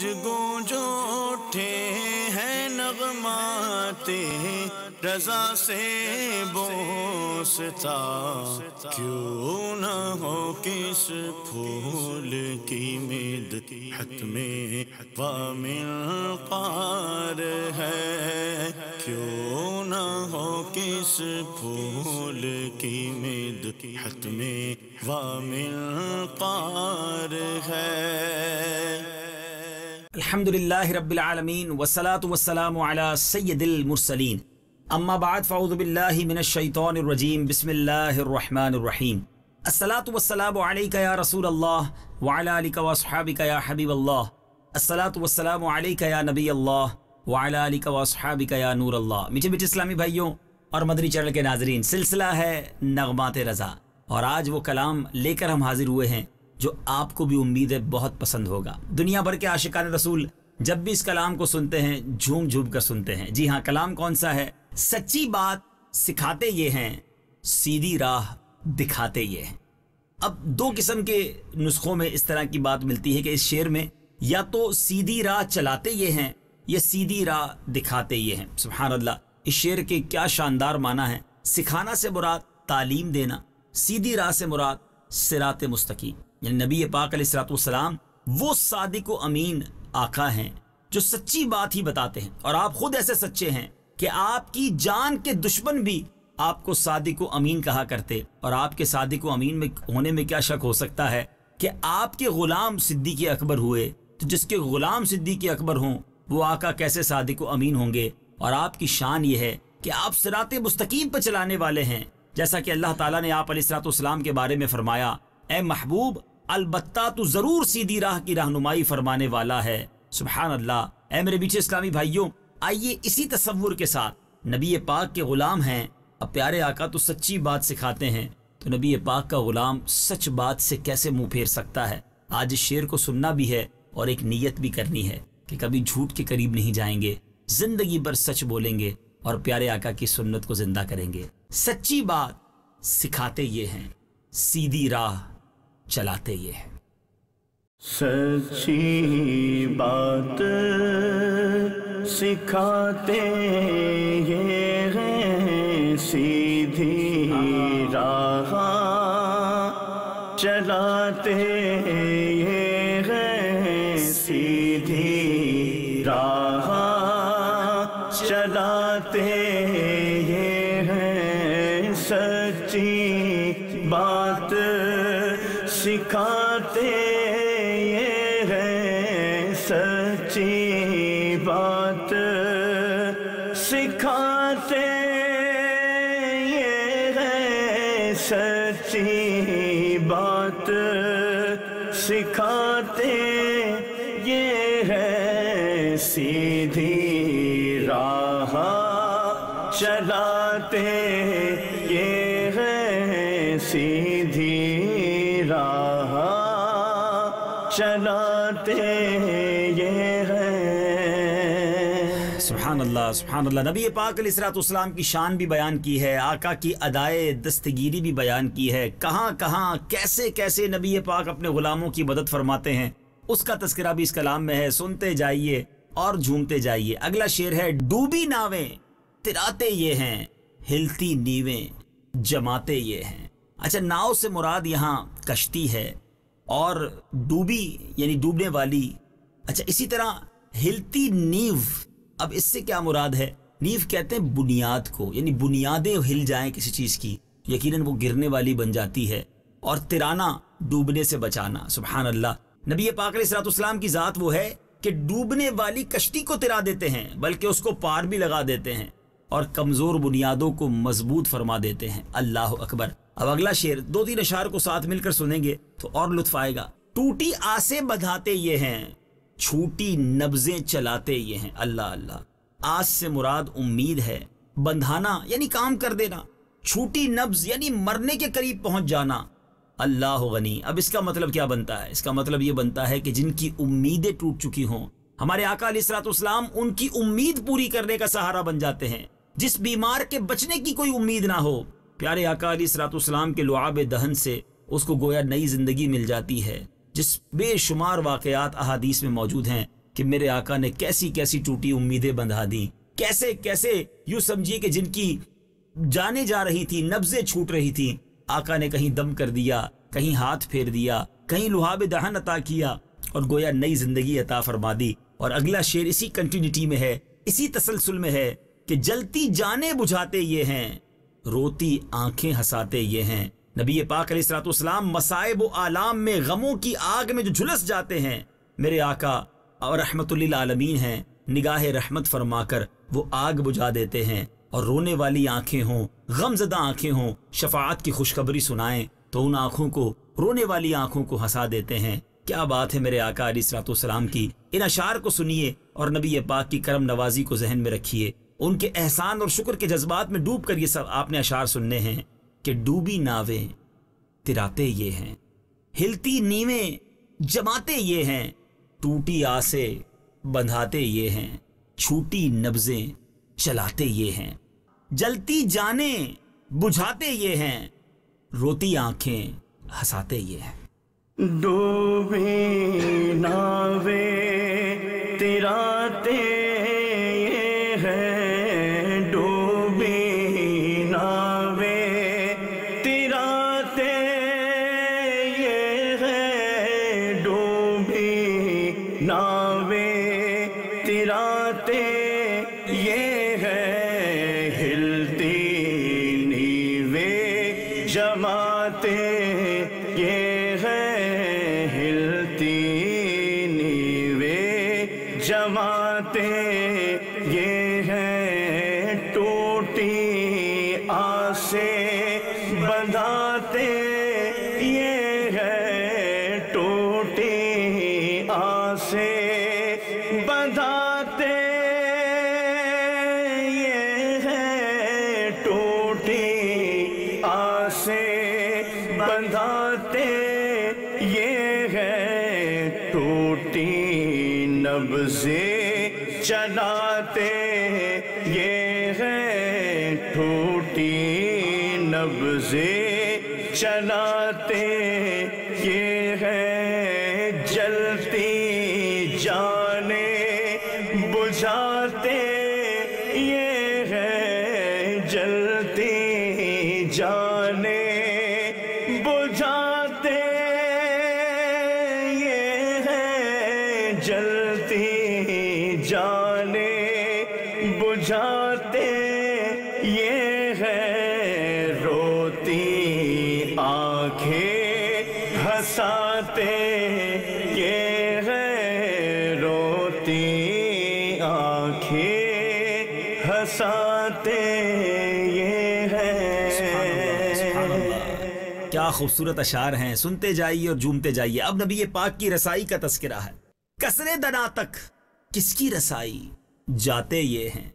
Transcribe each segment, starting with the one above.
گونج گونج اٹھے ہیں نغمات رضا سے بوستا، کیوں نہ ہو کس پھول کی مدحت میں وامنقار ہے، کیوں نہ ہو کس پھول کی مدحت میں وامنقار ہے۔ الحمدللہ رب العالمین والصلاة والسلام علی سید المرسلین، اما بعد فاعوذ باللہ من الشیطان الرجیم، بسم اللہ الرحمن الرحیم۔ الصلاة والسلام علیک یا رسول اللہ وعلی آلک واصحابک یا حبیب اللہ، الصلاة والسلام علیک یا نبی اللہ وعلی آلک واصحابک یا نور اللہ۔ میٹھے میٹھے اسلامی بھائیوں اور مدنی چینل کے ناظرین، سلسلہ ہے نغمات رضا، اور آج وہ کلام لے کر ہم حاضر ہوئے ہیں جو آپ کو بھی امید ہے بہت پسند ہوگا۔ دنیا بھر کے عاشقان رسول جب بھی اس کلام کو سنتے ہیں جھوم جھوم کر سنتے ہیں۔ جی ہاں، کلام کون سا ہے؟ سچی بات سکھاتے یہ ہیں، سیدھی راہ دکھاتے یہ ہیں۔ اب دو قسم کے نسخوں میں اس طرح کی بات ملتی ہے کہ اس شعر میں یا تو سیدھی راہ چلاتے یہ ہیں یا سیدھی راہ دکھاتے یہ ہیں۔ سبحان اللہ، اس شعر کے کیا شاندار معنی ہے۔ سکھانا سے مراد تعلیم دینا، سیدھی راہ سے مراد صراط مستقیم، یعنی نبی پاک علیہ الصلوۃ والسلام وہ صادق و امین آقا ہیں جو سچی بات ہی بتاتے ہیں، اور آپ خود ایسے سچے ہیں کہ آپ کی جان کے دشمن بھی آپ کو صادق و امین کہا کرتے، اور آپ کے صادق و امین میں ہونے میں کیا شک ہو سکتا ہے کہ آپ کے غلام صدیق اکبر ہوئے، تو جس کے غلام صدیق اکبر ہوں وہ آقا کیسے صادق و امین ہوں گے؟ اور آپ کی شان یہ ہے کہ آپ صراط مستقیم پر چلانے والے ہیں، جیسا کہ اللہ تعالیٰ نے آپ علیہ الصلوۃ والسلام کے بارے میں فرمایا، اے محبوب البتہ تو ضرور سیدھی راہ کی رہنمائی فرمانے والا ہے۔ سبحان اللہ۔ اے میرے میٹھے اسلامی بھائیوں، آئیے اسی تصور کے ساتھ نبی پاک کے غلام ہیں، اب پیارے آقا تو سچی بات سکھاتے ہیں، تو نبی پاک کا غلام سچ بات سے کیسے منہ پھیر سکتا ہے؟ آج اس شعر کو سننا بھی ہے اور ایک نیت بھی کرنی ہے کہ کبھی جھوٹ کے قریب نہیں جائیں گے، زندگی بھر سچ بولیں گے اور پیارے آقا کی سنت کو زندہ کریں گے۔ سچی بات سکھاتے یہ ہیں، سیدھی راہ چلاتے یہ ہیں۔ سچی بات سکھاتے یہ ہیں، سیدھی راہ چلاتے یہ ہیں، سیدھی راہ چلاتے یہ ہیں، سچی بات سکھاتے یہ ہیں، سچی بات سکھاتے یہ ہیں، سچی بات سکھاتے یہ ہیں، سیدھی راہ چلاتے یہ ہیں، سیدھی راہ چلاتے یہ ہیں۔ سبحان اللہ، سبحان اللہ۔ نبی پاک علیہ الصلوۃ والسلام کی شان بھی بیان کی ہے، آقا کی ادائے دستگیری بھی بیان کی ہے، کہاں کہاں کیسے کیسے نبی پاک اپنے غلاموں کی مدد فرماتے ہیں، اس کا تذکرہ بھی اس کلام میں ہے۔ سنتے جائیے اور جھومتے جائیے۔ اگلا شعر ہے، ڈوبی ناویں تراتے یہ ہیں، ہلتی نیویں جماتے یہ ہیں۔ اچھا، ناؤ سے مراد یہاں کشتی ہے، اور ڈوبی یعنی ڈوبنے والی۔ اچھا، اسی طرح ہلتی نیو، اب اس سے کیا مراد ہے؟ نیو کہتے ہیں بنیاد کو، یعنی بنیادیں ہل جائیں کسی چیز کی، یقیناً وہ گرنے والی بن جاتی ہے، اور ترانا ڈوبنے سے بچانا۔ سبحان اللہ۔ نبی پاک علیہ الصلوۃ والسلام کی ذات وہ ہے کہ ڈوبنے والی کشتی کو ترا دیتے ہیں، بلکہ اس کو پار بھی لگا دیتے ہیں، اور کمزور بنیادوں کو مضبوط فرما دیتے ہیں۔ اللہ اکبر۔ اب اگلا شعر دو تین اشعار کو ساتھ مل کر سنیں گے تو اور لطف آئے گا۔ ٹوٹی آسیں بدھاتے یہ ہیں، چھوٹی نبضیں چلاتے یہ ہیں۔ اللہ اللہ۔ آس سے مراد امید ہے، بندھانا یعنی کام کر دینا، چھوٹی نبض یعنی مرنے کے قریب پہنچ جانا۔ اللہ غنی۔ اب اس کا مطلب کیا بنتا ہے؟ اس کا مطلب یہ بنتا ہے کہ جن کی امیدیں ٹوٹ چکی ہوں، ہمارے آقا علیہ الصلوۃ والسلام ان کی امید پوری کرنے کا سہارا بن جاتے ہیں۔ جس بیمار کے بچنے کی کوئی امید نہ ہو، پیارے آقا علیہ الصلوۃ والسلام کے لعاب دہن سے اس کو گویا نئی زندگی مل جاتی ہے۔ جس بے شمار واقعات احادیث میں موجود ہیں کہ میرے آقا نے کیسی کیسی ٹوٹی امیدیں بندھا دی، کیسے کیسے یوں سمجھیے کہ جن کی جانیں جا رہی تھی، نبضیں چھوٹ رہی تھی، آقا نے کہیں دم کر دیا، کہیں ہاتھ پھیر دیا، کہیں لہاب دہن عطا کیا اور گویا نئی زندگی عطا فرما دی۔ اور اگلا شعر اسی کنٹینیوٹی میں ہے، اسی تسلسل میں ہے کہ جلتی جانیں بجھاتے یہ ہیں، روتی آنکھیں ہنساتے یہ ہیں۔ نبی پاک علیہ الصلوۃ والسلام مصائب و آلام میں، غموں کی آگ میں جو جھلس جاتے ہیں، میرے آقا اور رحمت للعالمین ہیں، نگاہ رحمت فرما کر وہ آگ بجھا دیتے ہیں، اور رونے والی آنکھیں ہوں، غم زدہ آنکھیں ہوں، شفاعت کی خوشخبری سنائیں تو ان آنکھوں کو، رونے والی آنکھوں کو ہنسا دیتے ہیں۔ کیا بات ہے میرے آقا علیہ الصلوۃ والسلام کی، ان اشعار کو سنیے اور نبی پاک کی کرم نوازی کو ذہن میں رکھیے، ان کے احسان اور شکر کے جذبات میں ڈوب کر یہ سب آپ نے اشعار سننے ہیں کہ ڈوبی ناویں تراتے یہ ہیں، ہلتی نیویں جماتے یہ ہیں، ٹوٹی آسے بندھاتے یہ ہیں، چھوٹی نبضیں چلاتے یہ ہیں، جلتی جانیں بجھاتے یہ ہیں، روتی آنکھیں ہنساتے یہ ہیں۔ ڈوبی ناویں تراتے یہ ہیں، ڈوبی ناویں تراتے یہ ہیں، ڈوبی ناویں تراتے یہ ہیں، ہلتی نیویں جماتے یہ ہیں، ہلتی نیویں جماتے یہ ہیں، ٹوٹی آسیں بندھاتے یہ ہیں، ٹوٹی آسیں بندھاتے یہ ہیں، ٹوٹی آسیں بندھاتے یہ ہیں، ٹوٹی نبضیں چلاتے یہ ہیں، ٹوٹی نبضیں چلاتے یہ ہیں، جلتی جانیں بجھاتے یہ ہیں، جلتی جانیں بجھاتے یہ ہیں، جلتی جانیں بجھاتے یہ ہیں، روتی آنکھیں ہنساتے یہ ہیں، روتی آنکھیں ہنساتے یہ ہیں۔ سبحان اللہ، کیا خوبصورت اشعار ہیں، سنتے جائیے اور جھومتے جائیے۔ اب نبی پاک کی رسائی کا تذکرہ ہے۔ کسرے دنا تک کس کی رسائی، جاتے یہ ہیں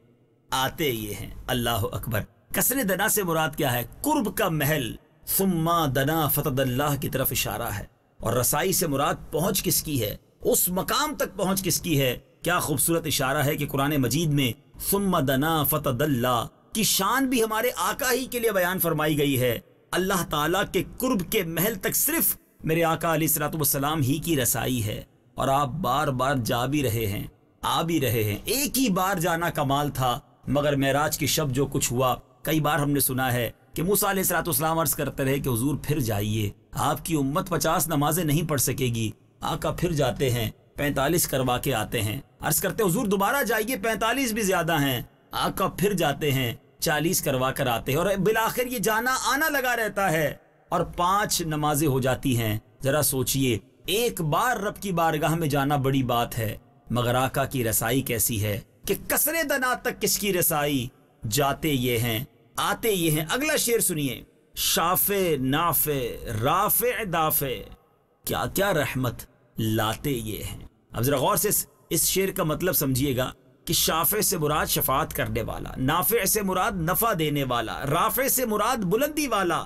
آتے یہ ہیں۔ اللہ اکبر۔ کسرے دنا سے مراد کیا ہے؟ قرب کا محل، ثم دنا فتد اللہ کی طرف اشارہ ہے، اور رسائی سے مراد پہنچ کس کی ہے، اس مقام تک پہنچ کس کی ہے۔ کیا خوبصورت اشارہ ہے کہ قرآن مجید میں ثم دنا فتد اللہ کی شان بھی ہمارے آقا ہی کے لیے بیان فرمائی گئی ہے۔ اللہ تعالیٰ کے قرب کے محل تک صرف میرے آقا علیہ الصلوۃ والسلام ہی کی رسائی ہے، اور آپ بار بار جا بھی رہے ہیں، آ بھی رہے ہیں۔ ایک ہی بار جانا کمال تھا، مگر معراج کی شب جو کچھ ہوا، کئی بار ہم نے سنا ہے کہ موسیٰ علیہ الصلوۃ والسلام عرض کرتے رہے کہ حضور پھر جائیے، آپ کی امت 50 نمازیں نہیں پڑھ سکے گی۔ آقا پھر جاتے ہیں، 45 کروا کے آتے ہیں، عرض کرتے حضور دوبارہ جائیے، 45 بھی زیادہ ہیں۔ آقا پھر جاتے ہیں، 40 کروا کر آتے ہیں، اور بالآخر یہ جانا آنا لگا رہتا ہے، اور 5 نمازیں ہو جاتی ہیں۔ ذرا سوچئے، ایک بار رب کی بارگاہ میں جانا بڑی بات ہے، مگر آقا کی رسائی کیسی ہے کہ کسرے دنا تک کس کی رسائی، جاتے یہ ہیں آتے یہ ہیں۔ اگلا شعر سنیے، شافع نافع رافع دافع، کیا کیا رحمت لاتے یہ ہیں۔ اب ذرا غور سے اس شعر کا مطلب سمجھیے گا کہ شافع سے مراد شفاعت کرنے والا، نافع سے مراد نفع دینے والا، رافع سے مراد بلندی والا،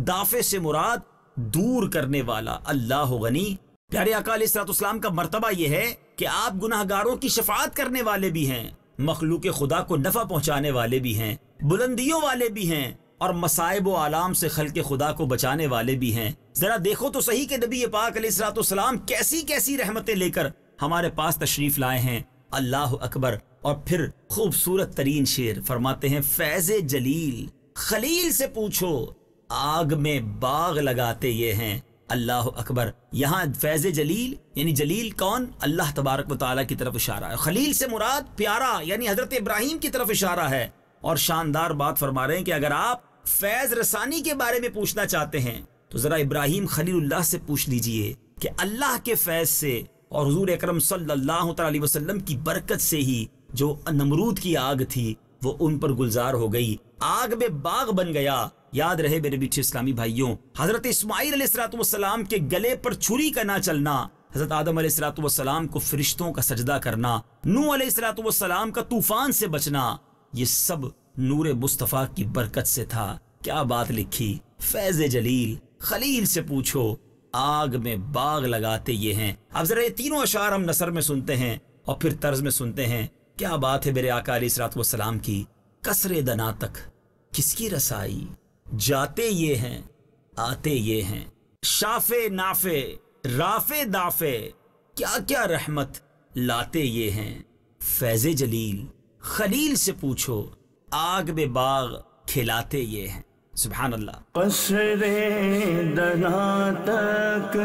دافع سے مراد دور کرنے والا۔ اللہ غنی۔ پیارے آقا علیہ الصلوۃ والسلام کا مرتبہ یہ ہے کہ آپ گناہ گاروں کی شفاعت کرنے والے بھی ہیں، مخلوق خدا کو نفع پہنچانے والے بھی ہیں، بلندیوں والے بھی ہیں، اور مصائب و آلام سے خلق خدا کو بچانے والے بھی ہیں۔ ذرا دیکھو تو صحیح کہ نبی پاک علیہ الصلوۃ والسلام کیسی کیسی رحمتیں لے کر ہمارے پاس تشریف لائے ہیں. اللہ اکبر. اور پھر خوبصورت ترین شعر فرماتے ہیں فیض جلیل خلیل سے پوچھو آگ میں باغ لگاتے یہ ہیں. اللہ اکبر. یہاں فیض جلیل یعنی جلیل کون؟ اللہ تبارک و تعالیٰ کی طرف اشارہ ہے. خلیل سے مراد پیارا یعنی حضرت ابراہیم کی طرف اشارہ ہے. اور شاندار بات فرما رہے ہیں کہ اگر آپ فیض رسانی کے بارے میں پوچھنا چاہتے ہیں تو ذرا ابراہیم خلیل اللہ سے پوچھ لیجئے کہ اللہ کے فیض سے اور حضور اکرم صلی اللہ تعالی علیہ وسلم کی برکت سے ہی جو نمرود کی آگ تھی وہ ان پر گلزار ہو گئی, آگ میں باغ بن گیا. یاد رہے میرے میٹھے اسلامی بھائیوں, حضرت اسماعیل علیہ السلام کے گلے پر چھری کا نہ چلنا, حضرت آدم علیہ السلام کو فرشتوں کا سجدہ کرنا, نوح علیہ السلام کا طوفان سے بچنا, یہ سب نور مصطفیٰ کی برکت سے تھا. کیا بات لکھی, فیض جلیل خلیل سے پوچھو آگ میں باغ لگاتے یہ ہیں. اب ذرا یہ تینوں اشعار ہم نثر میں سنتے ہیں اور پھر طرز میں سنتے ہیں. کیا بات ہے میرے آقا علیہ السلام کی. کسر دنا تک کس کی رسائی, جاتے یہ ہیں آتے یہ ہیں, شافے نافے رافے دافے کیا کیا رحمت لاتے یہ ہیں. فیض جلیل خلیل سے پوچھو آگ میں باغ کھلاتے یہ ہیں. سبحان اللہ. قصر دنا تک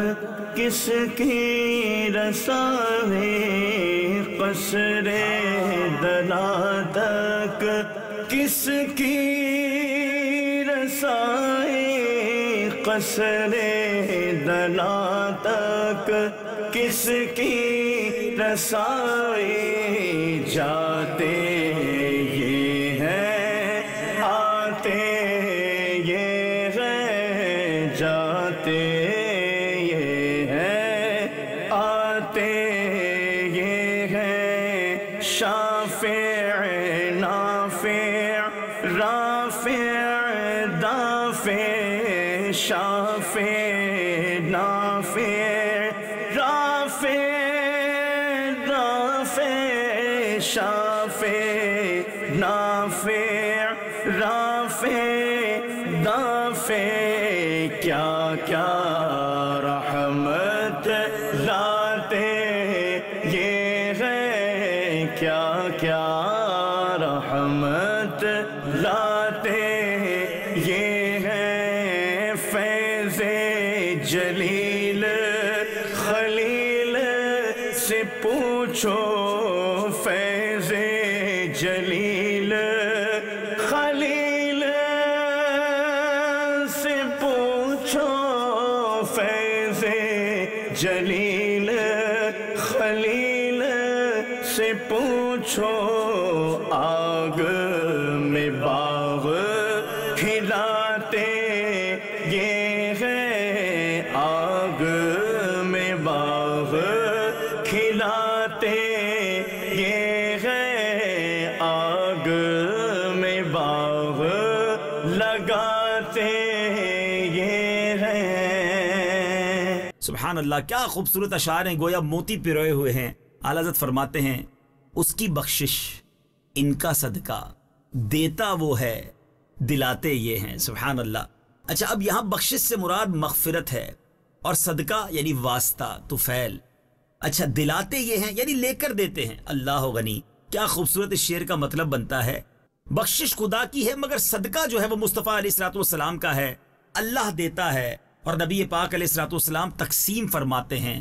کس کی رسائی, قصر دنا تک کس کی رسائی, قصر دنا تک کس کی رسائی, جاتے یہ ہیں آتے یہ ہیں, جاتے یہ ہیں آتے یہ ہیں, شافع نافع رافع دافع, شافع نافع رافع دافع, شافع نافع رافع دافع, کیا کیا رحمت لاتے یہ ہیں, کیا کیا رحمت لاتے یہ ہیں. فیض جلیل خلیل سے پوچھو, فیض جلیل خلیل سے پوچھو, فیض جلیل خلیل سے پوچھو آگ میں باغ کھلاتے یہ ہیں, آگ میں باغ کھلاتے یہ ہیں, آگ میں باغ لگاتے یہ ہیں. سبحان اللہ. کیا خوبصورت اشعار ہیں, گویا موتی پروئے ہوئے ہیں. اعلیٰ حضرت فرماتے ہیں اس کی بخشش ان کا صدقہ دیتا وہ ہے دلاتے یہ ہیں. سبحان اللہ. اچھا, اب یہاں بخشش سے مراد مغفرت ہے اور صدقہ یعنی واسطہ طفیل. اچھا, دلاتے یہ ہیں یعنی لے کر دیتے ہیں. اللہ غنی. کیا خوبصورت اس شعر کا مطلب بنتا ہے. بخشش خدا کی ہے مگر صدقہ جو ہے وہ مصطفیٰ علیہ السلام کا ہے. اللہ دیتا ہے اور نبی پاک علیہ السلام تقسیم فرماتے ہیں.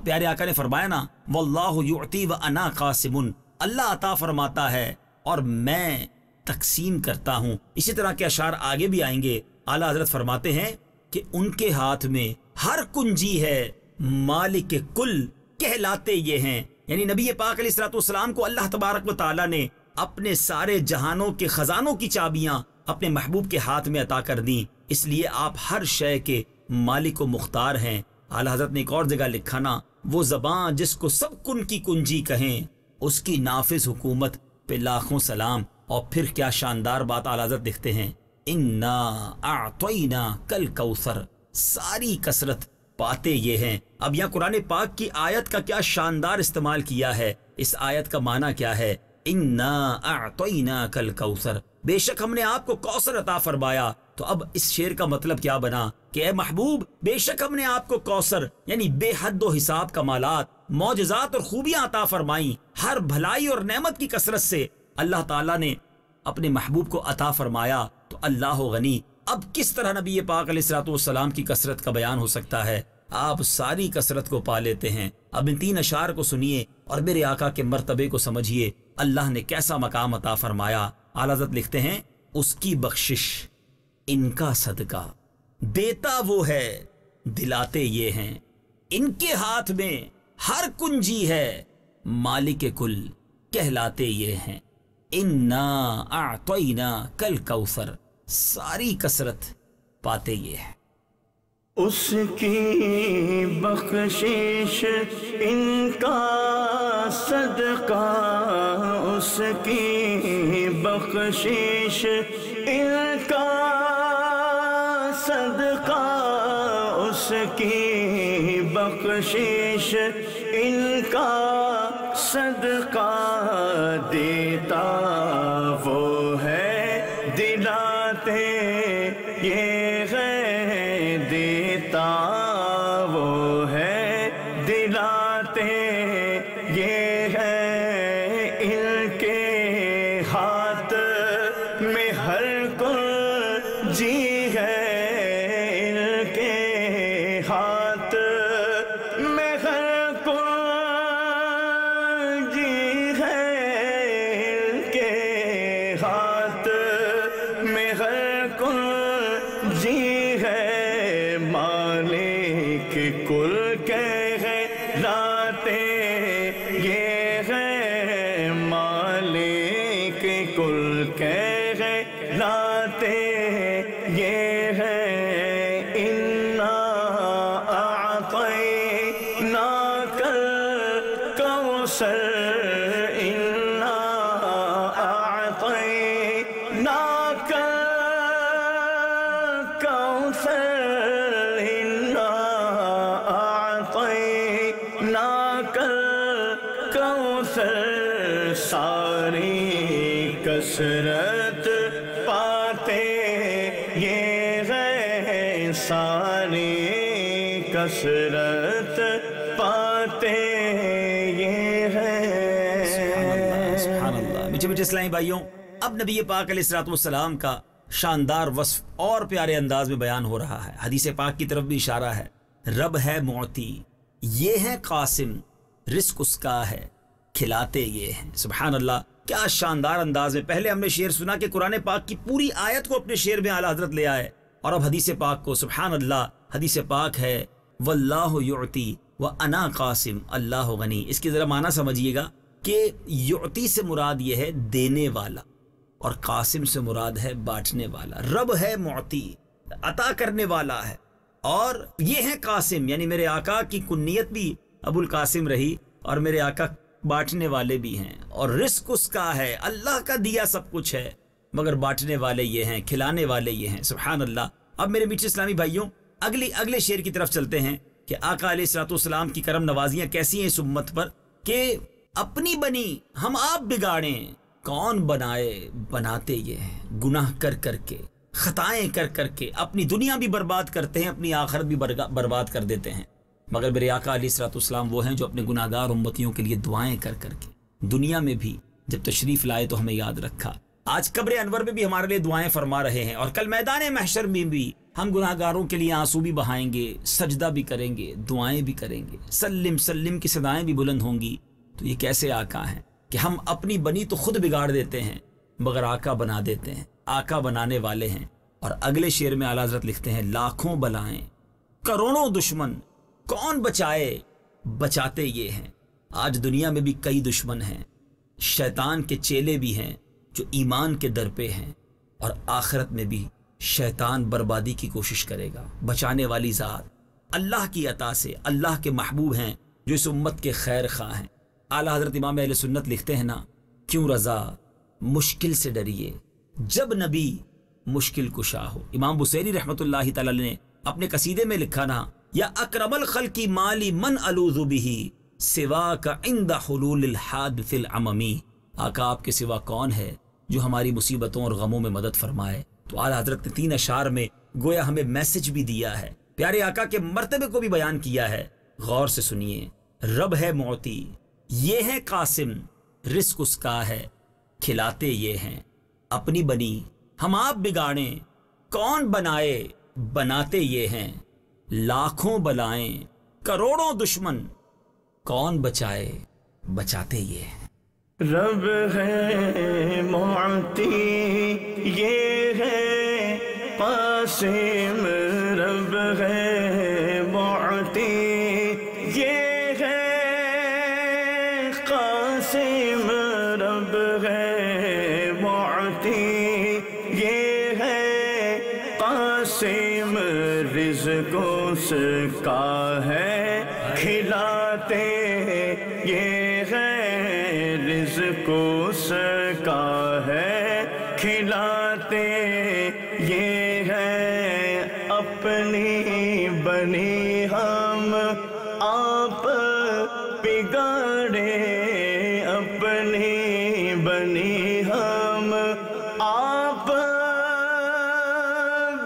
پیارے آقا نے فرمایا نا واللہ یعطی وانا قاسم, اللہ عطا فرماتا ہے اور میں تقسیم کرتا ہوں. اسی طرح کے اشعار آگے بھی آئیں گے. اعلیٰ حضرت فرماتے ہیں کہ ان کے ہاتھ میں ہر کنجی ہے, مالک کل کہلاتے یہ ہیں. یعنی نبی پاک علیہ السلام کو اللہ تبارک و تعالیٰ نے اپنے سارے جہانوں کے خزانوں کی چابیاں اپنے محبوب کے ہاتھ میں عطا کر دیں, اس لیے آپ ہر شے کے مالک و مختار ہیں. اعلیٰ حضرت نے ایک اور جگہ لکھا نا وہ زبان جس کو سب کن کی کنجی کہیں, اس کی نافذ حکومت پہ لاکھوں سلام. اور پھر کیا شاندار بات اعلیٰ حضرت لکھتے ہیں انا اعطینا کل کوثر, ساری کثرت پاتے یہ ہیں. اب یہاں قرآن پاک کی آیت کا کیا شاندار استعمال کیا ہے. اس آیت کا معنی کیا ہے؟ انا اعطینا کل کوثر, بے شک ہم نے آپ کو کوثر عطا فرمایا. تو اب اس شعر کا مطلب کیا بنا کہ اے محبوب بے شک ہم نے آپ کو کوثر یعنی بے حد و حساب کمالات معجزات اور خوبیاں عطا فرمائیں، ہر بھلائی اور نعمت کی کثرت سے اللہ تعالیٰ نے اپنے محبوب کو عطا فرمایا، تو اللہ غنی اب کس طرح نبی پاک علیہ الصلوۃ والسلام کی کثرت کا بیان ہو سکتا ہے؟ آپ ساری کثرت کو پا لیتے ہیں۔ اب ان 3 اشعار کو سنیے اور میرے آقا کے مرتبے کو سمجھیے، اللہ نے کیسا مقام عطا فرمایا۔ اعلیٰ حضرت لکھتے ہیں، اس کی بخشش ان کا صدقہ، دیتا وہ ہے دلاتے یہ ہیں، ان کے ہاتھ میں ہر کنجی ہے، مالک کل کہلاتے یہ ہیں، انا اعطینا کل کوثر، ساری کثرت پاتے یہ ہے۔ اس کی بخشش ان کا صدقہ، اس کی بخشش ان کا صدقہ، اس کی بخشش ان کا صدقہ، دیتا وہ ہے دلاتے یہ ہے، دیتا وہ ہے دلاتے یہ ہے، ان کے ہاتھ میں ہر کنجی ہے، ان کے ہاتھ میں ہر کنجی ہے، ان کے ہاتھ میں ہر کنجی ہے، مالک کل کہلاتے یہ ہے، مالک کل کہلاتے یہ ہے، انا اعطینا کل کوثر، انا اعطینا کل کوثر، انا اعطینا کل کوثر، ساری کثرت پاتے یہ ہے، ساری کثرت پاتے یہ ہے۔ سبحان اللہ۔ میٹھے میٹھے اسلامی بھائیوں، اب نبی پاک علیہ الصلوۃ والسلام کا شاندار وصف اور پیارے انداز میں بیان ہو رہا ہے۔ حدیث پاک کی طرف بھی اشارہ ہے، رب ہے معطی، یہ ہے قاسم، رزق اس کا ہے، کھلاتے یہ ہیں۔ سبحان اللہ، کیا شاندار انداز میں پہلے ہم نے شعر سنا کہ قرآن پاک کی پوری آیت کو اپنے شعر میں اعلیٰ حضرت لے آئے، اور اب حدیث پاک کو۔ سبحان اللہ، حدیث پاک ہے واللہ یعطی وانا قاسم اللہ غنی۔ اس کی ذرا معنی سمجھیے گا کہ یعطی سے مراد یہ ہے دینے والا، اور قاسم سے مراد ہے بانٹنے والا۔ رب ہے معطی، عطا کرنے والا ہے، اور یہ ہے قاسم، یعنی میرے آقا کی کنیت بھی ابو القاسم رہی، اور میرے آقا بانٹنے والے بھی ہیں، اور رزق اس کا ہے، اللہ کا دیا سب کچھ ہے، مگر بانٹنے والے یہ ہیں، کھلانے والے یہ ہیں۔ سبحان اللہ۔ اب میرے میٹھے اسلامی بھائیوں، اگلے شعر کی طرف چلتے ہیں کہ آقا علیہ الصلوۃ والسلام کی کرم نوازیاں کیسی ہیں اس امت پر، کہ اپنی بنی ہم آپ بگاڑیں، کون بنائے بناتے یہ ہیں، گناہ کر کر کے، خطائیں کر کر کے اپنی دنیا بھی برباد کرتے ہیں، اپنی آخرت بھی برباد کر دیتے ہیں، مگر میرے آقا علیہ الصلوۃ والسلام وہ ہیں جو اپنے گناہ گار امتیوں کے لیے دعائیں کر کر کے دنیا میں بھی جب تشریف لائے تو ہمیں یاد رکھا۔ آج قبر انور میں بھی ہمارے لیے دعائیں فرما رہے ہیں، اور کل میدان محشر میں بھی ہم گناہ گاروں کے لیے آنسو بھی بہائیں گے، سجدہ بھی کریں گے، دعائیں بھی کریں گے، سلم سلم کی صدائیں بھی بلند ہوں گی۔ تو یہ کیسے آقا ہیں کہ ہم اپنی بنی تو خود بگاڑ دیتے ہیں، مگر آقا بنا دیتے ہیں، آقا بنانے والے ہیں۔ اور اگلے شعر میں اعلیٰ حضرت لکھتے ہیں، لاکھوں بلائیں کروڑوں دشمن کون بچائے بچاتے یہ ہیں۔ آج دنیا میں بھی کئی دشمن ہیں، شیطان کے چیلے بھی ہیں جو ایمان کے در پہ ہیں، اور آخرت میں بھی شیطان بربادی کی کوشش کرے گا۔ بچانے والی ذات اللہ کی عطا سے اللہ کے محبوب ہیں جو اس امت کے خیر خواہ ہیں۔ اعلیٰ حضرت امام اہل سنت لکھتے ہیں نا، کیوں رضا مشکل سے ڈریے جب نبی مشکل کشا ہو۔ امام بصیری رحمۃ اللہ تعالی نے اپنے قصیدے میں لکھا نا، یا اکرم الخلق مالی من الوذ به سواک عند حلول الحادث العممی۔ آقا آپ کے سوا کون ہے جو ہماری مصیبتوں اور غموں میں مدد فرمائے؟ تو اعلیٰ حضرت نے 3 اشعار میں گویا ہمیں میسج بھی دیا ہے، پیارے آقا کے مرتبے کو بھی بیان کیا ہے۔ غور سے سنیے، رب ہے معطی، یہ ہے قاسم، رزق اس کا ہے، کھلاتے یہ ہیں، اپنی بنی ہم آپ بگاڑیں، کون بنائے بناتے یہ ہیں، لاکھوں بلائیں کروڑوں دشمن، کون بچائے بچاتے یہ ہیں۔ رب ہے معطی یہ ہے قاسم، رب ہے معطی یہ ہے قاسم، رب ہے معطی یہ ہے قاسم، رزق اس کا ہے کھلاتے یہ ہے، رزق اس کا ہے کھلاتے یہ ہے، اپنی بنی ہم آپ بگاڑے، اپنی بنی ہم آپ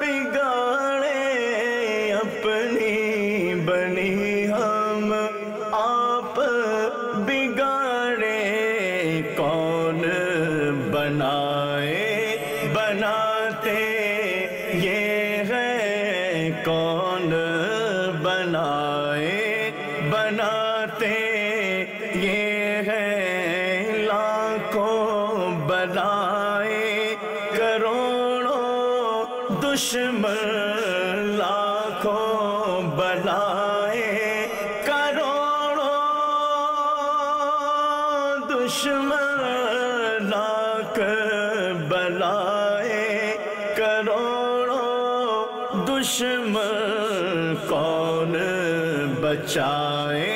بگاڑے، اپنی بنی ہم آپ بگاڑے، کون بنائے بناتے یہ ہے، کون بنائے بناتے یہ ہے، لاکھوں بلائے کروڑوں دشمن، لاکھوں بلائے کروڑوں دشمن، لاکھ بلائے کروڑوں دشمن، کون بچائے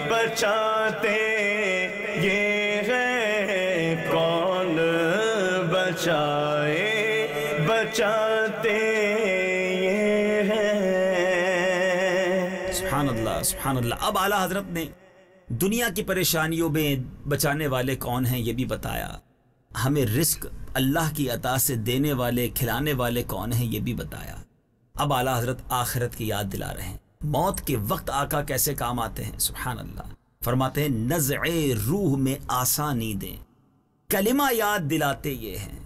بچاتے یہ ہے، کون بچائے بچاتے یہ ہے۔ سبحان اللہ سبحان اللہ۔ اب اعلیٰ حضرت نے دنیا کی پریشانیوں میں بچانے والے کون ہیں یہ بھی بتایا، ہمیں رزق اللہ کی عطا سے دینے والے کھلانے والے کون ہیں یہ بھی بتایا۔ اب اعلیٰ حضرت آخرت کی یاد دلا رہے ہیں، موت کے وقت آقا کیسے کام آتے ہیں۔ سبحان اللہ، فرماتے ہیں نزع روح میں آسانی دیں، کلمہ یاد دلاتے یہ ہیں۔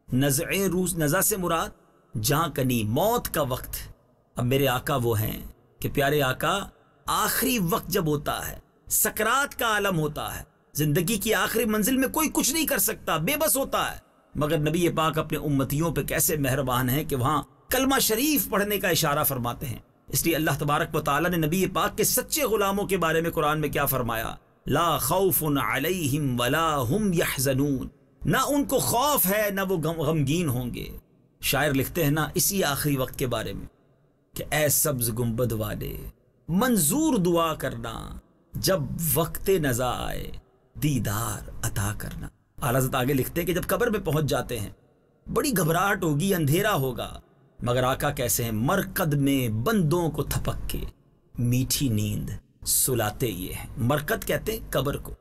نزع روح، نزع سے مراد جہاں کنی، موت کا وقت۔ اب میرے آقا وہ ہیں کہ پیارے آقا آخری وقت جب ہوتا ہے، سکرات کا عالم ہوتا ہے، زندگی کی آخری منزل میں کوئی کچھ نہیں کر سکتا، بے بس ہوتا ہے، مگر نبی پاک اپنے امتیوں پہ کیسے مہربان ہیں کہ وہاں کلمہ شریف پڑھنے کا اشارہ فرماتے ہیں۔ اس لیے اللہ تبارک و تعالیٰ نے نبی پاک کے سچے غلاموں کے بارے میں قرآن میں کیا فرمایا، لا خوف علیہم ولا ہم یحزنون، نہ ان کو خوف ہے نہ وہ غمگین ہوں گے۔ شاعر لکھتے ہیں نا اسی آخری وقت کے بارے میں کہ اے سبز گنبد والے منظور دعا کرنا، جب وقت نزا آئے دیدار عطا کرنا۔ اعلیٰ حضرت آگے لکھتے ہیں کہ جب قبر میں پہنچ جاتے ہیں بڑی گھبراہٹ ہوگی، اندھیرا ہوگا، مگر آقا کیسے ہیں، مرقد میں بندوں کو تھپک کے میٹھی نیند سلاتے یہ ہیں۔ مرقد کہتے ہیں قبر کو۔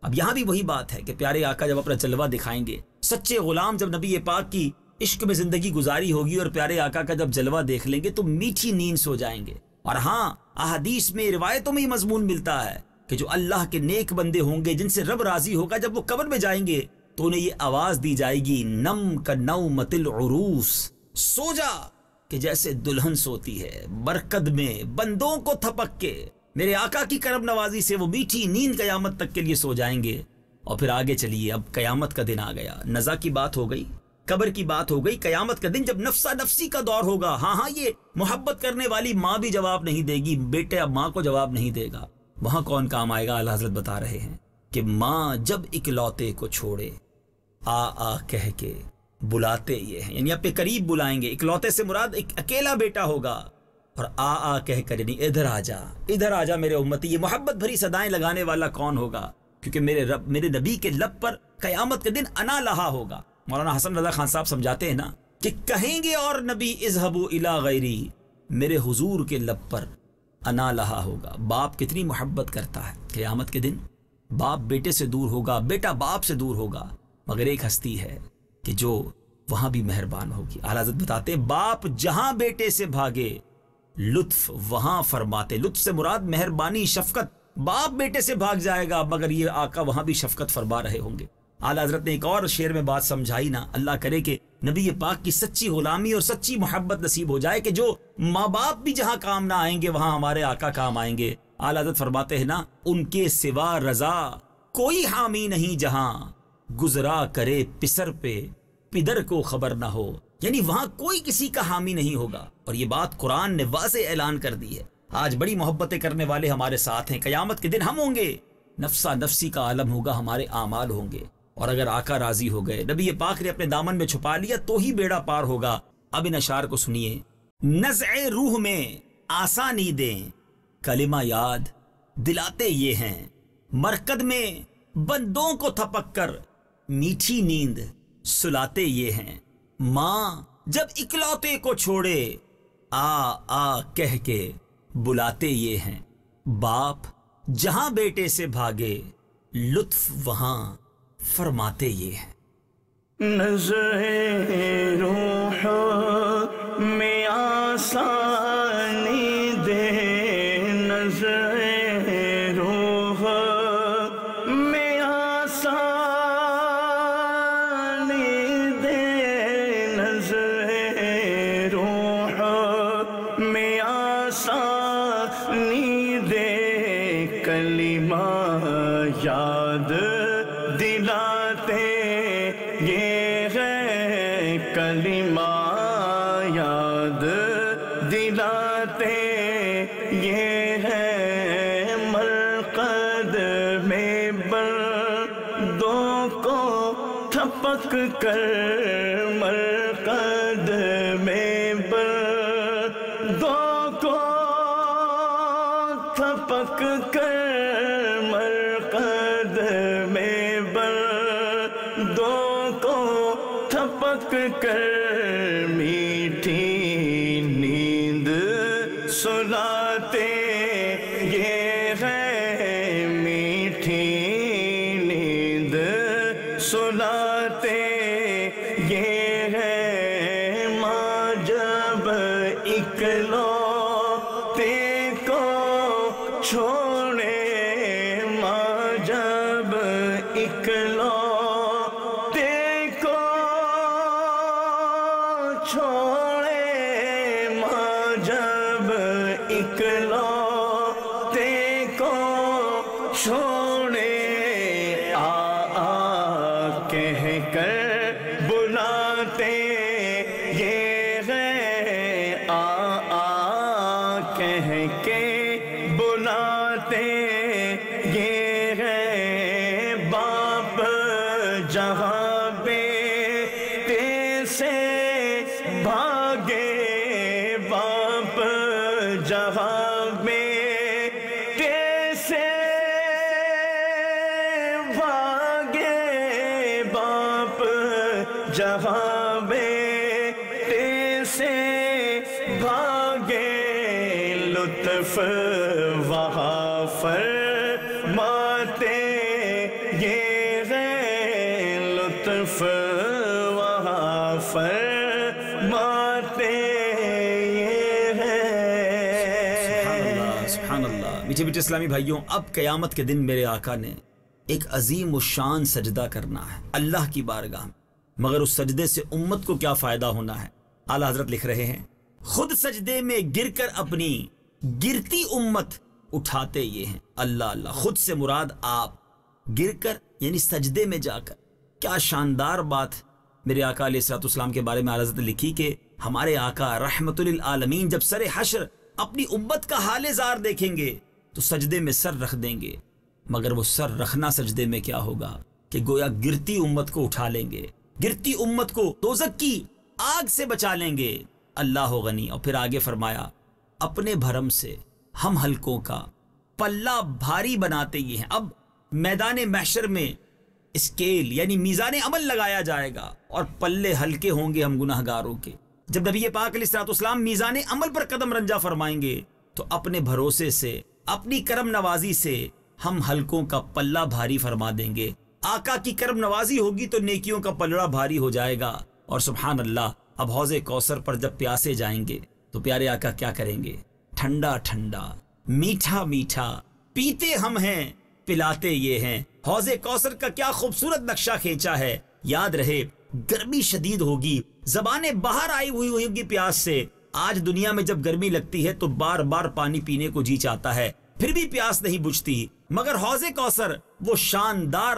اب یہاں بھی وہی بات ہے کہ پیارے آقا جب اپنا جلوہ دکھائیں گے، سچے غلام جب نبی پاک کی عشق میں زندگی گزاری ہوگی اور پیارے آقا کا جب جلوہ دیکھ لیں گے تو میٹھی نیند سو جائیں گے۔ اور ہاں، احادیث میں روایتوں میں ہی مضمون ملتا ہے کہ جو اللہ کے نیک بندے ہوں گے جن سے رب راضی ہوگا، جب وہ قبر میں جائیں گے تو انہیں یہ آواز دی جائے گی، نم کا نومت العروس، سو جا کہ جیسے دلہن سوتی ہے، مرقد میں بندوں کو تھپک کے میرے آقا کی کرم نوازی سے وہ میٹھی نیند قیامت تک کے لیے سو جائیں گے۔ اور پھر آگے چلیے، اب قیامت کا دن آ گیا، نزا کی بات ہو گئی، قبر کی بات ہو گئی، قیامت کا دن جب نفسا نفسی کا دور ہوگا۔ ہاں یہ محبت کرنے والی ماں بھی جواب نہیں دے گی، بیٹے اب ماں کو جواب نہیں دے گا، وہاں کون کام آئے گا؟ اللہ حضرت بتا رہے ہیں کہ ماں جب اکلوتے کو چھوڑے آ کہہ کے بلاتے یہ ہیں، یعنی اپنے قریب بلائیں گے۔ اکلوتے سے مراد ایک اکیلا بیٹا ہوگا، اور آ کہہ کر، یعنی ادھر آ جا میرے امتی۔ یہ محبت بھری صدائیں لگانے والا کون ہوگا؟ کیونکہ میرے نبی کے لب پر قیامت کے دن انا لہا ہوگا۔ مولانا حسن رضا خان صاحب سمجھاتے ہیں نا کہ کہیں گے اور نبی اذهبوا الی غیری، میرے حضور کے لب پر انا لہا ہوگا۔ باپ کتنی محبت کرتا ہے، قیامت کے دن باپ بیٹے سے دور ہوگا، بیٹا باپ سے دور ہوگا، مگر ایک ہستی ہے کہ جو وہاں بھی مہربان ہوگی۔ اعلیٰ حضرت بتاتے ہیں باپ جہاں بیٹے سے بھاگے لطف وہاں فرماتے۔ لطف سے مراد مہربانی، شفقت، باپ بیٹے سے بھاگ جائے گا، مگر یہ آقا وہاں بھی شفقت فرما رہے ہوں گے۔ اعلیٰ حضرت نے ایک اور شعر میں بات سمجھائی نا، اللہ کرے کہ نبی پاک کی سچی غلامی اور سچی محبت نصیب ہو جائے کہ جو ماں باپ بھی جہاں کام نہ آئیں گے وہاں ہمارے آقا کام آئیں گے۔ اعلیٰ حضرت فرماتے ہیں نا، ان کے سوا رضا کوئی حامی نہیں جہاں، گزرا کرے پسر پہ پدر کو خبر نہ ہو، یعنی وہاں کوئی کسی کا حامی نہیں ہوگا۔ اور یہ بات قرآن نے واضح اعلان کر دی ہے۔ آج بڑی محبتیں کرنے والے ہمارے ساتھ ہیں، قیامت کے دن ہم ہوں گے، نفسا نفسی کا عالم ہوگا، ہمارے اعمال ہوں گے، اور اگر آقا راضی ہو گئے، نبی پاک نے اپنے دامن میں چھپا لیا تو ہی بیڑا پار ہوگا۔ اب ان اشعار کو سنیے۔ نزع روح میں آسانی دیں، کلمہ یاد دلاتے یہ ہیں، مرکد میں بندوں کو تھپک کر میٹھی نیند سلاتے یہ ہیں، ماں جب اکلوتے کو چھوڑے آ کہہ کے بلاتے یہ ہیں، باپ جہاں بیٹے سے بھاگے لطف وہاں فرماتے یہ ہیں۔ نزع روح میں آسانی دے، نزع روح میں آسانی دے، نزع روح میں آسانی دے، کلمہ یاد دلاتے یہ ہے، کلمہ یاد دلاتے یہ ہے، مرقد میں بندوں کو تھپک کر، مرقد میں بندوں کو تھپک کر، مرقد میں بندوں کو تھپک کر، میٹھی نیند سلاتے یہ ہے، میٹھی نیند سلاتے یہ ہے، ماں جب اکلوتے کو چھوڑے، ماں جب اکلوتے کو چھوڑے، ماں جب اکلوتے کو چھوڑے، آ کہہ کر بلاتے یہ ہے، آ کہہ کے بلاتے یہ ہے، باپ جہاں بیٹے سے بھاگے، باپ جہاں بیٹے سے بھاگے، باپ جہاں بیٹے سے بھاگے، لطف وہاں فرماتے یہ ہے، لطف وہاں فرماتے یہ ہے۔ سبحان اللہ، سبحان اللہ۔ میٹھے میٹھے اسلامی بھائیوں، اب قیامت کے دن میرے آقا نے ایک عظیم الشان سجدہ کرنا ہے اللہ کی بارگاہ میں، مگر اس سجدے سے امت کو کیا فائدہ ہونا ہے؟ اعلیٰ حضرت لکھ رہے ہیں، خود سجدے میں گر کر اپنی گرتی امت اٹھاتے یہ ہیں۔ اللہ اللہ، خود سے مراد آپ، گر کر یعنی سجدے میں جا کر۔ کیا شاندار بات میرے آقا علیہ الصلوۃ والسلام کے بارے میں اعلیٰ حضرت نے لکھی کہ ہمارے آقا رحمت للعالمین جب سر حشر اپنی امت کا حال زار دیکھیں گے تو سجدے میں سر رکھ دیں گے، مگر وہ سر رکھنا سجدے میں کیا ہوگا کہ گویا گرتی امت کو اٹھا لیں گے، گرتی امت کو دوزخ کی آگ سے بچا لیں گے۔ اللہ غنی۔ اور پھر آگے فرمایا، اپنے بھرم سے ہم حلقوں کا پلہ بھاری بناتے یہ ہیں۔ اب میدان محشر میں اسکیل یعنی میزان عمل لگایا جائے گا اور پلے ہلکے ہوں گے ہم گناہگاروں کے۔ جب نبی پاک علیہ الصلوۃ والسلام میزان عمل پر قدم رنجا فرمائیں گے تو اپنے بھروسے سے، اپنی کرم نوازی سے ہم حلقوں کا پلہ بھاری فرما دیں گے۔ آقا کی کرم نوازی ہوگی تو نیکیوں کا پلڑا بھاری ہو جائے گا۔ اور سبحان اللہ، اب حوض کوثر پر جب پیاسے جائیں گے تو پیارے آقا کیا کریں گے؟ ٹھنڈا ٹھنڈا، میٹھا میٹھا پیتے ہم ہیں پلاتے یہ ہیں۔ حوض کوثر کا کیا خوبصورت نقشہ کھینچا ہے۔ یاد رہے گرمی شدید ہوگی، زبانیں باہر آئی ہوئی ہوگی پیاس سے۔ آج دنیا میں جب گرمی لگتی ہے تو بار بار پانی پینے کو جی چاہتا ہے، پھر بھی پیاس نہیں بجھتی، مگر حوض کوثر وہ شاندار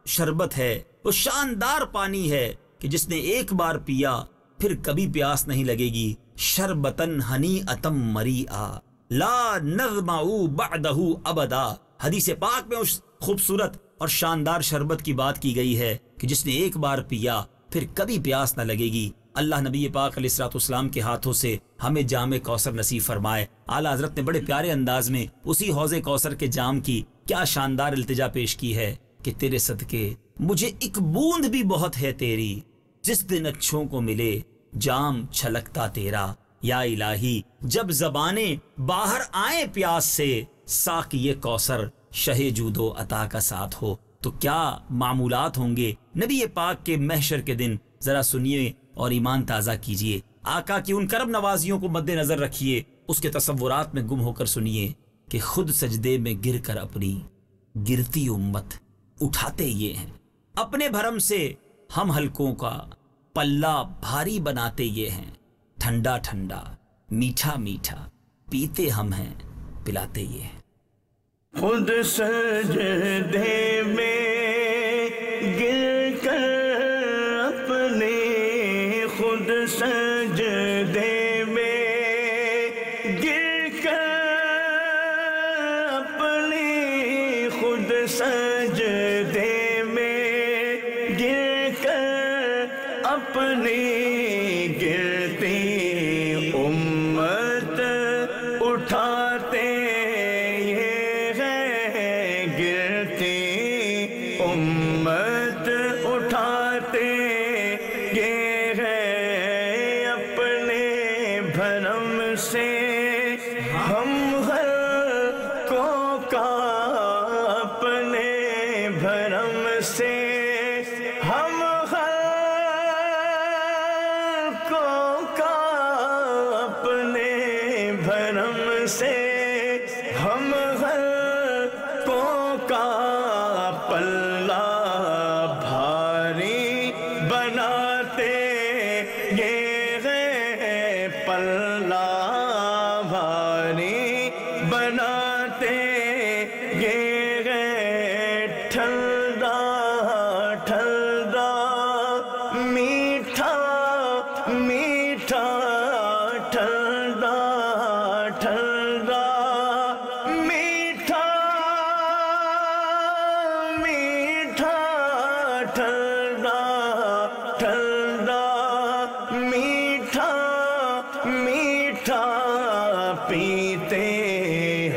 شربت ہے، وہ شاندار پانی ہے کہ جس نے ایک بار پیا پھر کبھی پیاس نہیں لگے گی۔ شربتن ہنیئتم مریئا لا نظمع بعدہ ابدا۔ حدیث پاک میں اس خوبصورت اور شاندار شربت کی بات کی گئی ہے کہ جس نے ایک بار پیا پھر کبھی پیاس نہ لگے گی۔ اللہ نبی پاک علیہ الصلوۃ والسلام کے ہاتھوں سے ہمیں جام کوثر نصیب فرمائے۔ اعلیٰ حضرت نے بڑے پیارے انداز میں اسی حوض کوثر کے جام کی کیا شاندار التجا پیش کی ہے کہ تیرے صدقے مجھے ایک بوند بھی بہت ہے تیری، جس دن اچھوں کو ملے جام چھلکتا تیرا۔ یا الہی جب زبانیں باہر آئیں پیاس سے، ساقی کوثر شہ جود و عطا کا ساتھ ہو تو کیا معمولات ہوں گے نبی پاک کے محشر کے دن۔ ذرا سنیے اور ایمان تازہ کیجئے، آقا کی ان کرم نوازیوں کو مد نظر رکھیے، اس کے تصورات میں گم ہو کر سنیے کہ خود سجدے میں گر کر اپنی گرتی امت اٹھاتے یہ ہیں، اپنے بھرم سے ہم حلقوں کا پلہ بھاری بناتے یہ ہیں، ٹھنڈا ٹھنڈا میٹھا میٹھا پیتے ہم ہیں پلاتے یہ ہیں۔ خود سجدے میں گر کر اپنے، خود سجدے میں گر کر اپنے، خود سجدے میں گر کر اپنے گرتی امت اٹھاتے یہ ہے، گرتی امت اٹھاتے یہ ہے، اپنے بھرم سے ہم حلقوں کا، اپنے بھرم سے ہم سے ہم حلقوں کا پلہ بھاری بناتے یہ ہے، پلہ بھاری بناتے یہ ہے، ٹھنڈا ٹھنڈا میٹھا میٹھا ٹھنڈا ٹھنڈا میٹھا میٹھا ٹھنڈا ٹھنڈا میٹھا میٹھا پیتے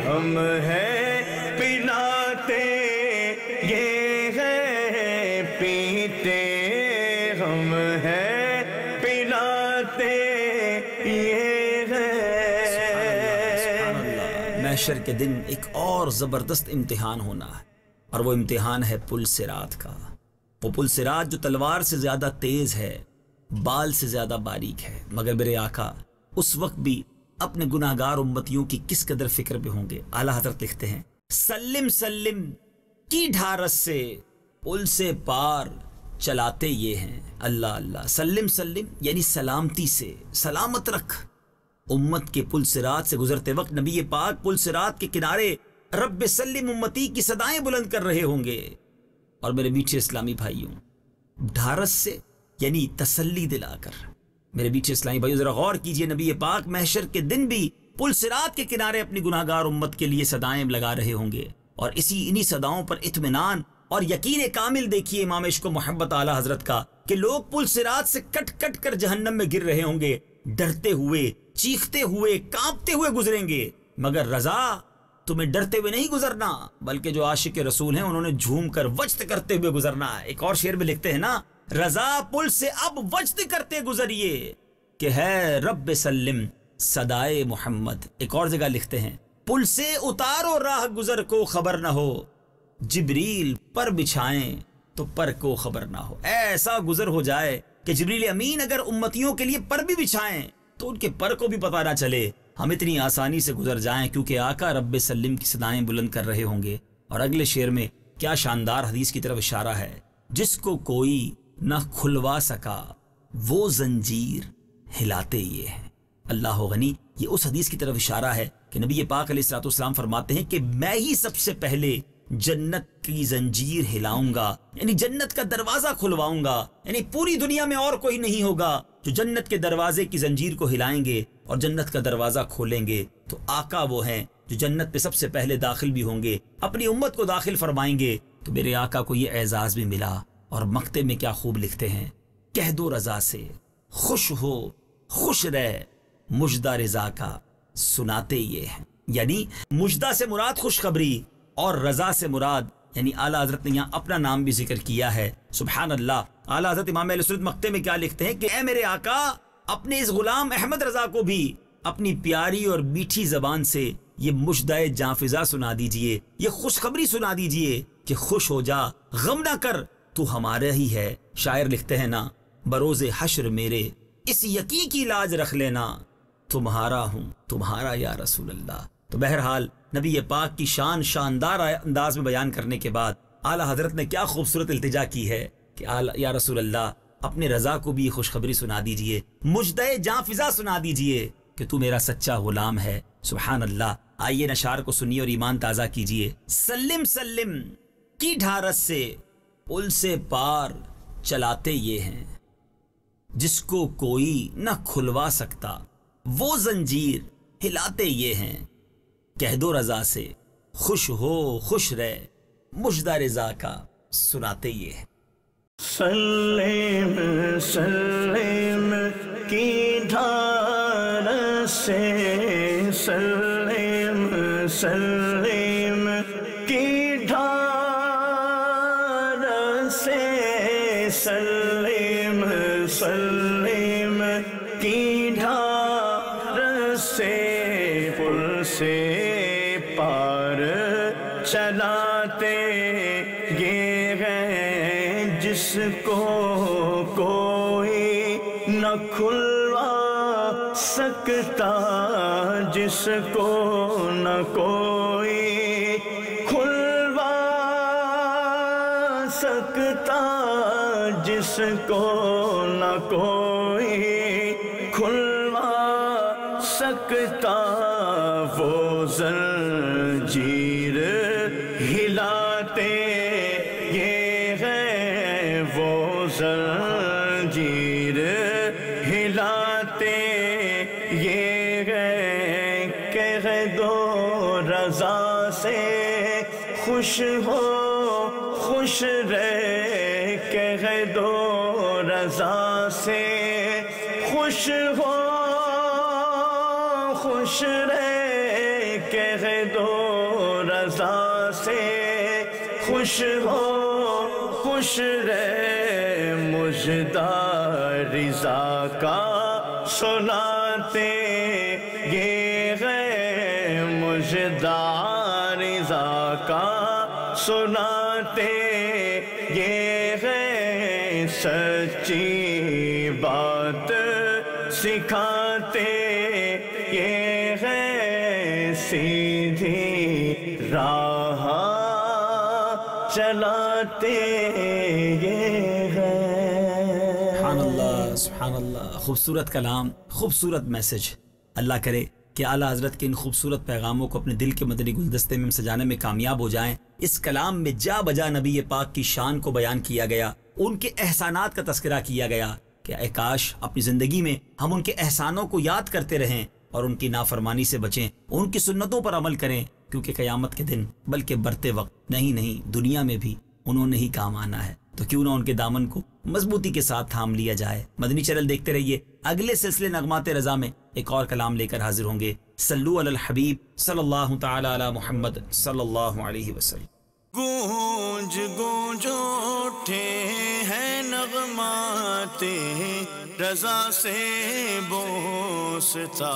ہم ہیں پلاتے یہ ہے، پیتے ہم ہیں پلاتے یہ ہے۔ محشر کے دن ایک اور زبردست امتحان ہونا ہے، اور وہ امتحان ہے پل صراط کا۔ وہ پل صراط جو تلوار سے زیادہ تیز ہے، بال سے زیادہ باریک ہے، مگر میرے آقا اس وقت بھی اپنے گناہگار امتیوں کی کس قدر فکر پہ ہوں گے۔ اعلیٰ حضرت لکھتے ہیں سلم سلم کی ڈھارس سے پل سے پار چلاتے یہ ہیں۔ اللہ اللہ، سلم سلم یعنی سلامتی سے، سلامت رکھ۔ امت کے پل صراط سے گزرتے وقت نبی پاک پل صراط کے کنارے رب سلم امتی کی صدائیں بلند کر رہے ہوں گے۔ اور میرے میٹھے اسلامی بھائیوں، ڈھارس سے یعنی تسلی دلا کر، میرے میٹھے اسلامی بھائیوں ذرا غور کیجئے، نبی پاک محشر کے دن بھی پل صراط کے کنارے اپنی گناہگار امت کے لیے صدائیں لگا رہے ہوں گے، اور انہی صداؤں پر اطمینان اور یقین کامل دیکھیے امام عشق و محبت اعلیٰ حضرت کا کہ لوگ پل صراط سے کٹ کٹ کر جہنم میں گر رہے ہوں گے، ڈرتے ہوئے، چیختے ہوئے، کانپتے ہوئے گزریں گے، مگر رضا تمہیں ڈرتے ہوئے نہیں گزرنا، بلکہ جو عاشق رسول ہیں انہوں نے جھوم کر وجد کرتے ہوئے گزرنا ہے۔ ایک اور شعر میں لکھتے ہیں نا، رضا پل سے اب وجد کرتے گزریے کہ ہے رب سلم صدائے محمد۔ ایک اور جگہ لکھتے ہیں پل سے اتارو راہ گزر کو خبر نہ ہو، جبریل پر بچھائیں تو پر کو خبر نہ ہو۔ ایسا گزر ہو جائے کہ جبریل امین اگر امتیوں کے لیے پر بھی بچھائیں تو ان کے پر کو بھی پتہ نہ چلے۔ ہم اتنی آسانی سے گزر جائیں، کیونکہ آقا رب سلم کی صدائیں بلند کر رہے ہوں گے۔ اور اگلے شعر میں کیا شاندار حدیث کی طرف اشارہ ہے، جس کو کوئی نہ کھلوا سکا وہ زنجیر ہلاتے یہ ہیں۔ اللہ غنی، یہ اس حدیث کی طرف اشارہ ہے کہ نبی پاک علیہ الصلوۃ والسلام فرماتے ہیں کہ میں ہی سب سے پہلے جنت کی زنجیر ہلاؤں گا، یعنی جنت کا دروازہ کھلواؤں گا، یعنی پوری دنیا میں اور کوئی نہیں ہوگا جو جنت کے دروازے کی زنجیر کو ہلائیں گے اور جنت کا دروازہ کھولیں گے۔ تو آقا وہ ہیں جو جنت پہ سب سے پہلے داخل بھی ہوں گے، اپنی امت کو داخل فرمائیں گے۔ تو میرے آقا کو یہ اعزاز بھی ملا، اور مقطع میں کیا خوب لکھتے ہیں، کہہ دو رضا سے خوش ہو خوش رہ، مژدہ رضا کا سناتے یہ ہیں۔ یعنی مژدہ سے مراد خوشخبری، اور رضا سے مراد یعنی اعلیٰ حضرت نے یہاں اپنا نام بھی ذکر کیا ہے۔ سبحان اللہ، اعلیٰ حضرت امام اہل سنت مقطع میں کیا لکھتے ہیں کہ اے میرے آقا، اپنے اس غلام احمد رضا کو بھی اپنی پیاری اور میٹھی زبان سے یہ مژدہ جاں فضا سنا دیجئے، یہ خوشخبری سنا دیجئے کہ خوش ہو جا، غم نہ کر، تو ہمارا ہی ہے۔ شاعر لکھتے ہیں نا، بروز حشر میرے اس یقین کی لاج رکھ لینا، تمہارا ہوں تمہارا یا رسول اللہ۔ تو بہرحال نبی پاک کی شان شاندار انداز میں بیان کرنے کے بعد اعلیٰ حضرت نے کیا خوبصورت التجا کی ہے کہ یا رسول اللہ، اپنے رضا کو بھی خوشخبری سنا دیجئے، مژدہ جاں فضا سنا دیجئے کہ تو میرا سچا غلام ہے۔ سبحان اللہ، آئیے نشار کو سنیے اور ایمان تازہ کیجئے۔ سلم سلم کی ڈھارس سے پل سے پار چلاتے یہ ہیں، جس کو کوئی نہ کھلوا سکتا وہ زنجیر ہلاتے یہ ہیں۔ کہہ دو رضا سے خوش ہو خوش رہ، مژدہ رضا کا سناتے یہ ہیں۔ سلم سلم کی ڈھارس سے، سلم سلم کی ڈھارس سے، سلم سلم کی ڈھارس سے، پل سے پار چلاتے یہ ہیں، جس کو کوئی نہ کھلوا سکتا، جس کو نہ کوئی کھلوا سکتا، جس کو نہ کوئی کھلوا سکتا، وہ زنجیر ہلاتے یہ ہے، وہ زنجیر ہلاتے یہ ہے، کہہ دو رضا سے خوش ہو خوش رہ، کہہ دو رضا سے خوش ہو خوش رہ، کہہ دو رضا سے خوش ہو خوش رہ، مژدہ رضا کا سناتے یہ ہے، مژدہ رضا کا سناتے یہ ہے، سچی بات سکھاتے یہ ہے، سیدھی راہ چلاتے یہ ہے۔ سبحان اللہ سبحان اللہ، خوبصورت کلام، خوبصورت میسج۔ اللہ کرے کہ اعلیٰ حضرت کے ان خوبصورت پیغاموں کو اپنے دل کے مدنی گلدستے میں سجانے میں کامیاب ہو جائیں۔ اس کلام میں جا بجا نبی پاک کی شان کو بیان کیا گیا، ان کے احسانات کا تذکرہ کیا گیا کہ اے کاش اپنی زندگی میں ہم ان کے احسانوں کو یاد کرتے رہیں اور ان کی نافرمانی سے بچیں، ان کی سنتوں پر عمل کریں، کیونکہ قیامت کے دن بلکہ برتے وقت نہیں دنیا میں بھی انہوں نے ہی کام آنا ہے۔ تو کیوں نہ ان کے دامن کو مضبوطی کے ساتھ تھام لیا جائے۔ مدنی چینل دیکھتے رہیے، اگلے سلسلے نغمات رضا میں ایک اور کلام لے کر حاضر ہوں گے۔ صلو علی الحبیب صلی اللہ تعالی علی محمد صلی اللہ علیہ وسلم۔ گونج گونج اٹھے ہیں نغمات رضا سے بوستا،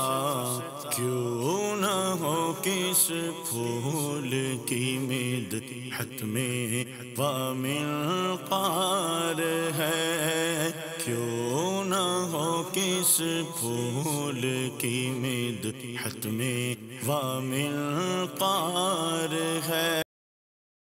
کیوں نہ ہو کس پھول کی مدحت میں وامنقار ہے، کیوں نہ ہو کس پھول کی مدحت میں وامنقار ہے۔